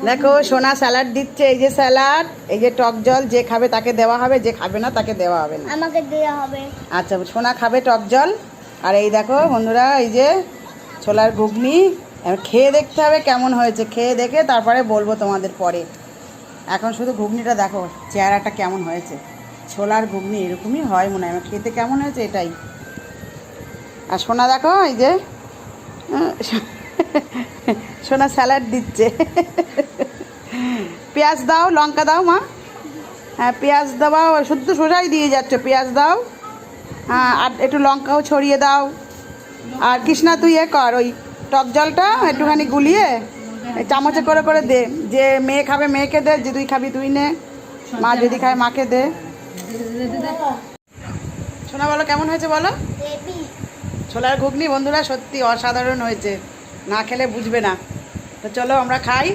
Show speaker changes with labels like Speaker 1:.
Speaker 1: দেখো সোনা স্যালাড দিচ্ছে, এই যে স্যালাড, এই যে টক জল, যে খাবে তাকে দেওয়া হবে, যে খাবে না তাকে দেওয়া হবে না।
Speaker 2: আমাকে দেওয়া হবে।
Speaker 1: আচ্ছা, সোনা খাবে টক জল। আর এই দেখো বন্ধুরা, এই যে ছোলার ঘুগনি, খেয়ে দেখতে হবে কেমন হয়েছে, খেয়ে দেখে তারপরে বলবো তোমাদের পরে। এখন শুধু ঘুগনিটা দেখো চেহারাটা কেমন হয়েছে। ছোলার ঘুগনি এরকমই হয় মনে হয়, আমার খেতে কেমন হয়েছে এটাই। আর সোনা দেখো এই যে সোনা স্যালাড দিচ্ছে। পেঁয়াজ দাও, লঙ্কা দাও মা। হ্যাঁ পেঁয়াজ দেওয়া, শুধু সোজাই দিয়ে যাচ্ছ, পেঁয়াজ দাও। হ্যাঁ আর একটু লঙ্কাও ছড়িয়ে দাও। আর কৃষ্ণা তুই কর, ওই টক জলটা একটুখানি গুলিয়ে চামচে করে করে দে, যে মেয়ে খাবে মেয়েকে দে, যে তুই খাবি তুই নে, মা যদি খায় মাকে দে। শোনা বলো কেমন হয়েছে বলো। ছোলার ঘুগনি বন্ধুরা সত্যি অসাধারণ হয়েছে, না খেলে বুঝবে না। তো চলো আমরা খাই।